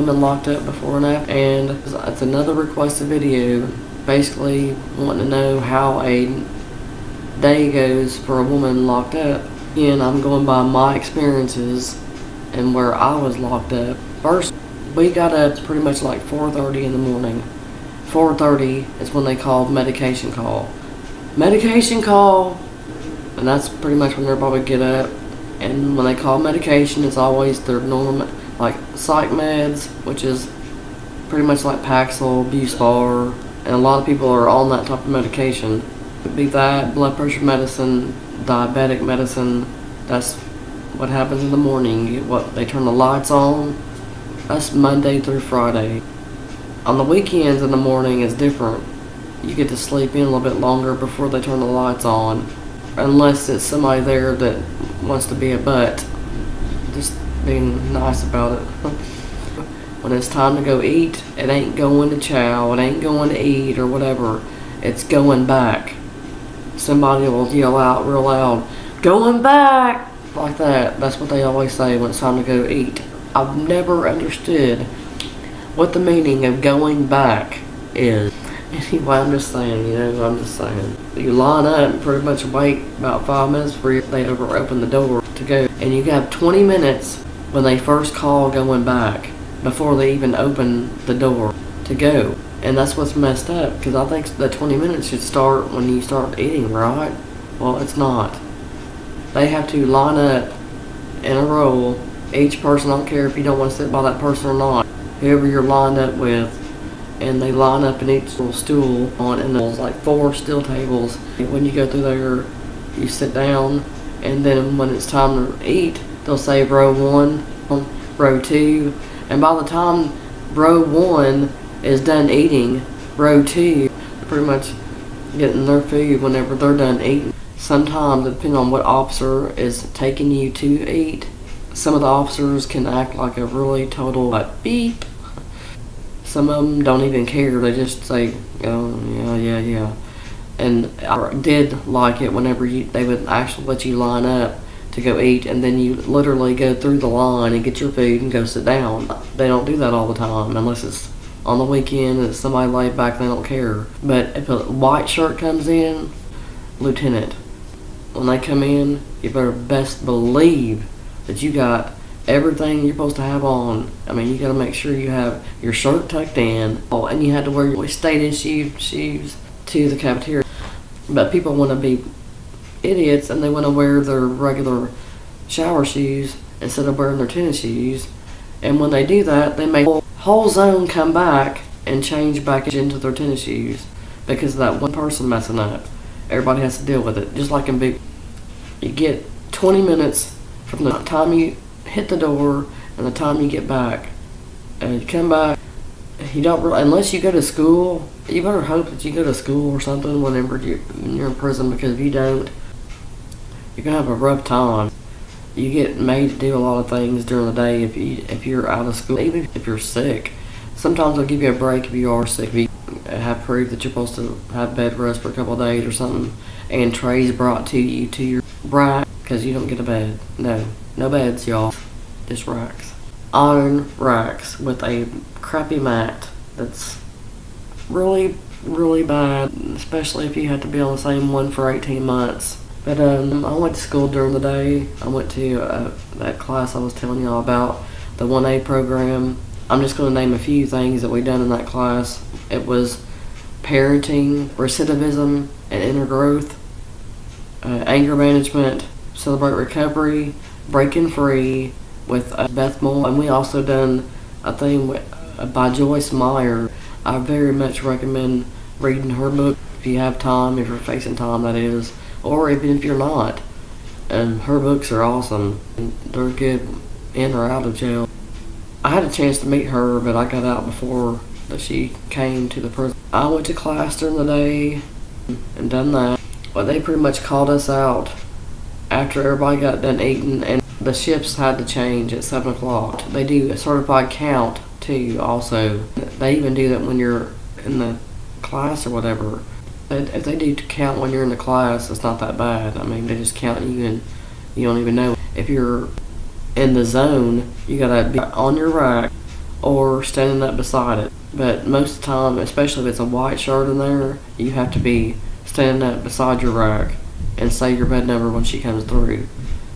women locked up before and after, and it's another requested video basically wanting to know how a day goes for a woman locked up. And I'm going by my experiences and where I was locked up. First, we got up pretty much like 4:30 in the morning. 4:30 is when they called medication call. Medication call, and that's pretty much when everybody would get up. And when they call medication, it's always their normal, like psych meds, which is pretty much like Paxil, Buspar, and a lot of people are on that type of medication. It'd be that, blood pressure medicine, diabetic medicine. That's what happens in the morning. They turn the lights on. That's Monday through Friday. On the weekends in the morning is different. You get to sleep in a little bit longer before they turn the lights on, unless it's somebody there that wants to be a butt. Just being nice about it. When it's time to go eat, it ain't going to chow, it ain't going to eat or whatever. It's going back. Somebody will yell out real loud, "Going back!" like that. That's what they always say when it's time to go eat. I've never understood what the meaning of going back is. Anyway, I'm just saying. You line up and pretty much wait about 5 minutes before they open the door to go. And you have 20 minutes when they first call going back before they even open the door to go. And that's what's messed up, because I think the 20 minutes should start when you start eating, right? Well, it's not. They have to line up in a row. Each person, I don't care if you don't want to sit by that person or not, whoever you're lined up with, and they line up in each little stool and there's like 4 steel tables. When you go through there, you sit down, and then when it's time to eat, they'll say row 1, row 2, and by the time row 1 is done eating, row 2 pretty much getting their food whenever they're done eating. Sometimes, depending on what officer is taking you to eat, some of the officers can act like a really total like beep. Some of them don't even care. They just say, "Oh, yeah." And I did like it whenever they would actually let you line up to go eat, and then you literally go through the line and get your food and go sit down. They don't do that all the time unless it's on the weekend and it's somebody laid back. They don't care. But if a white shirt comes in, lieutenant, when they come in, you better best believe that you got everything you're supposed to have on. I mean, you got to make sure you have your shirt tucked in. Oh, and you had to wear your state-issued shoes to the cafeteria. But people want to be idiots, and they want to wear their regular shower shoes instead of wearing their tennis shoes. And when they do that, they make the whole zone come back and change back into their tennis shoes because of that one person messing up. Everybody has to deal with it. Just like in big, you get 20 minutes from the time you hit the door and the time you get back. And you come back, you don't really, unless you go to school. You better hope that you go to school or something whenever you're in prison, because if you don't, you're gonna have a rough time. You get made to do a lot of things during the day if you're out of school, even if you're sick. Sometimes they'll give you a break if you are sick. If you have proof that you're supposed to have bed rest for a couple of days or something, and trays brought to you to your rack, because you don't get a bed. No beds, y'all. Just racks. Iron racks with a crappy mat that's really, really bad, especially if you have to be on the same one for 18 months. But I went to school during the day. I went to that class I was telling y'all about, the 1A program. I'm just going to name a few things that we done in that class. It was parenting, recidivism and inner growth, anger management, celebrate recovery, breaking free with Beth Moore. And we also done a thing by Joyce Meyer. I very much recommend reading her book if you have time, if you're facing time, that is, or even if you're not. And her books are awesome. They're good in or out of jail. I had a chance to meet her, but I got out before that she came to the prison. I went to class during the day and done that. But they pretty much called us out after everybody got done eating, and the shifts had to change at 7 o'clock. They do a certified count too also. They even do that when you're in the class or whatever. If they do count when you're in the class, it's not that bad. I mean, they just count you and you don't even know. If you're in the zone, you gotta be on your rack or standing up beside it. But most of the time, especially if it's a white shirt in there, you have to be standing up beside your rack and say your bed number when she comes through.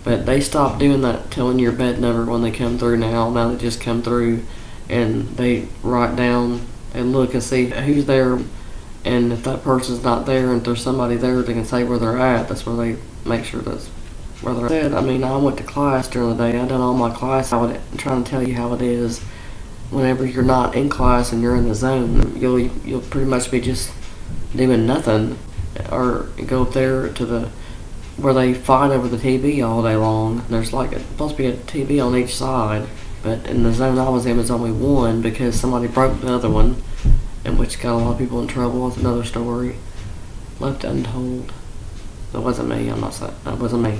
But they stopped doing that, telling your bed number when they come through now. Now they just come through and they write down and look and see who's there. And if that person's not there and there's somebody there they can say where they're at, that's where they make sure that's where they're at. I mean, I went to class during the day. I done all my class. I'm trying to tell you how it is. Whenever you're not in class and you're in the zone, you'll pretty much be just doing nothing, or go up there to the where they fight over the TV all day long. There's like supposed to be a TV on each side, but in the zone I was in was only one because somebody broke the other one, and which got a lot of people in trouble. It's another story left untold. That wasn't me. I'm not saying that wasn't me.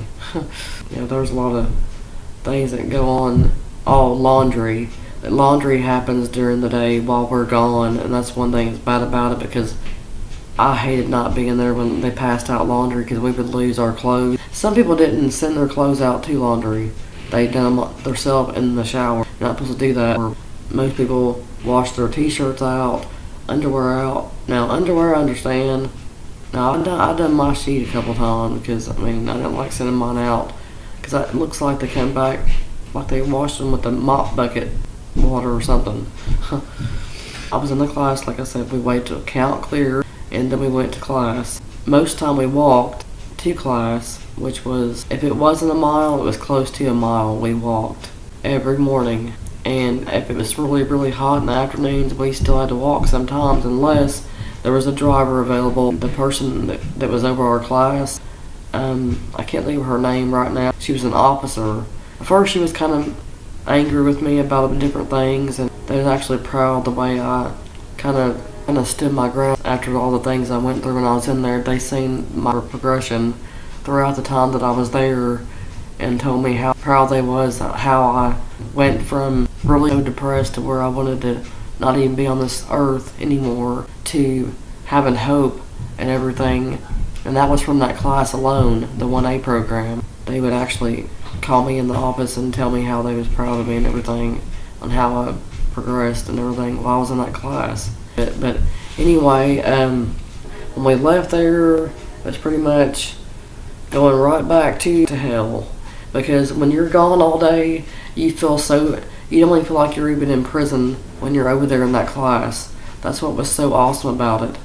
Yeah, there's a lot of things that go on. Laundry. Laundry happens during the day while we're gone, and that's one thing that's bad about it, because I hated not being there when they passed out laundry because we would lose our clothes. Some people didn't send their clothes out to laundry. They done them themselves in the shower. You're not supposed to do that. Or most people wash their t-shirts out, underwear out. Now, underwear I understand. Now, I done my sheet a couple times because, I mean, I didn't like sending mine out because it looks like they come back like they washed them with a mop bucket water or something. I was in the class, like I said, we waited to count clear and then we went to class. Most time we walked to class, which was, if it wasn't a mile, it was close to a mile. We walked every morning, and if it was really, really hot in the afternoons, we still had to walk sometimes unless there was a driver available. The person that was over our class, I can't think of her name right now. She was an officer. At first she was kind of angry with me about different things, and they was actually proud the way I kind of stood my ground after all the things I went through when I was in there. They seen my progression throughout the time that I was there and told me how proud they was, how I went from really so depressed to where I wanted to not even be on this earth anymore to having hope and everything. And that was from that class alone, the 1A program. They would actually call me in the office and tell me how they was proud of me and everything, on how I progressed and everything while I was in that class. But anyway, when we left there, it's pretty much going right back to hell, because when you're gone all day, you don't even feel like you're even in prison when you're over there in that class. That's what was so awesome about it,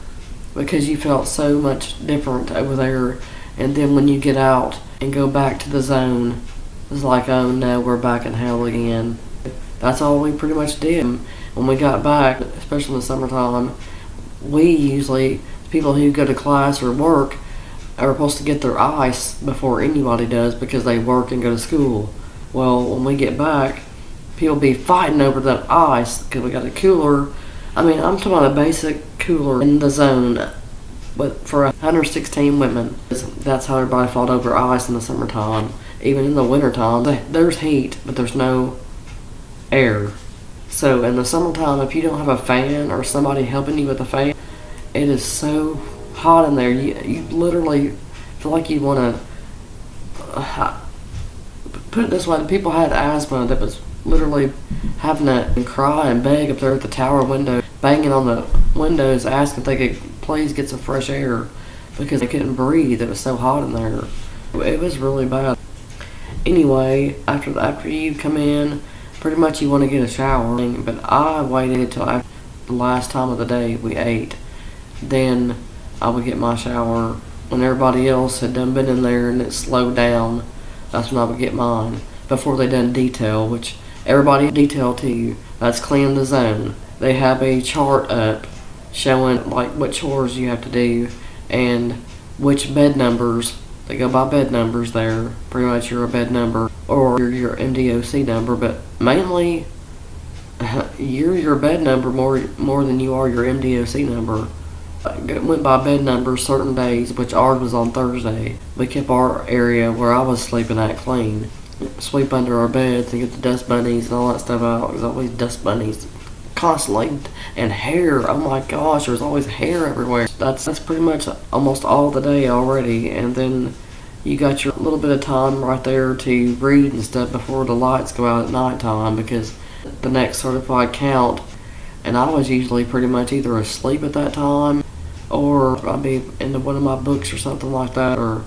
because you felt so much different over there. And then when you get out and go back to the zone, it's like, oh no, we're back in hell again. That's all we pretty much did. When we got back, especially in the summertime, we usually, people who go to class or work, are supposed to get their ice before anybody does because they work and go to school. Well, when we get back, people be fighting over that ice because we got a cooler. I mean, I'm talking about a basic cooler in the zone, but for 116 women. That's how everybody fought over ice in the summertime. Even in the wintertime, there's heat, but there's no air. So in the summertime, if you don't have a fan or somebody helping you with a fan, it is so hot in there. You literally feel like you want to, put it this way, the people had asthma that was literally having to cry and beg up there at the tower window, banging on the windows, asking if they could please get some fresh air because they couldn't breathe. It was so hot in there. It was really bad. Anyway, after you come in, pretty much you want to get a shower, but I waited until after the last time of the day we ate. Then I would get my shower. When everybody else had done been in there and it slowed down, that's when I would get mine. Before they done detail, which everybody detail to you, that's clean the zone. They have a chart up showing like what chores you have to do and which bed numbers. They go by bed numbers there. Pretty much you're a bed number or your MDOC number, but mainly you're your bed number more than you are your MDOC number. It went by bed numbers certain days, which ours was on Thursday. We kept our area where I was sleeping at clean. Sweep under our beds and get the dust bunnies and all that stuff out. There's always dust bunnies constantly, and hair. Oh my gosh, there's always hair everywhere. That's pretty much almost all the day already, and then you got your little bit of time right there to read and stuff before the lights go out at nighttime, because the next certified count, and I was usually pretty much either asleep at that time, or I'd be into one of my books or something like that, or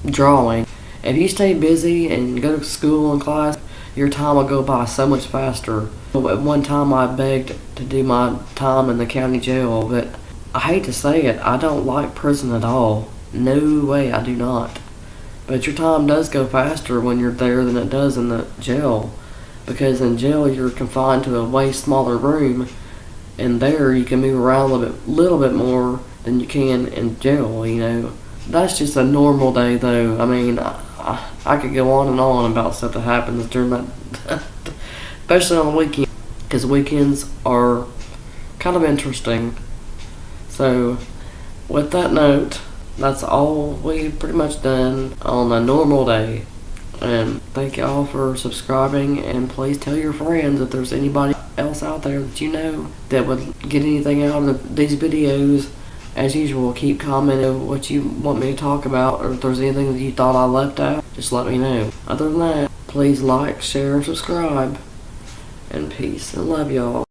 drawing. If you stay busy and go to school and class, your time will go by so much faster. At one time I begged to do my time in the county jail, but I hate to say it, I don't like prison at all. No way, I do not. But your time does go faster when you're there than it does in the jail. Because in jail you're confined to a way smaller room, and there you can move around a little bit more than you can in jail, you know. That's just a normal day though. I mean, I could go on and on about stuff that happens during that, especially on the weekend, because weekends are kind of interesting. So, with that note, that's all we've pretty much done on a normal day. And thank y'all for subscribing, and please tell your friends if there's anybody else out there that you know that would get anything out of these videos. As usual, keep commenting what you want me to talk about, or if there's anything that you thought I left out, just let me know. Other than that, please like, share, and subscribe. And peace and love y'all.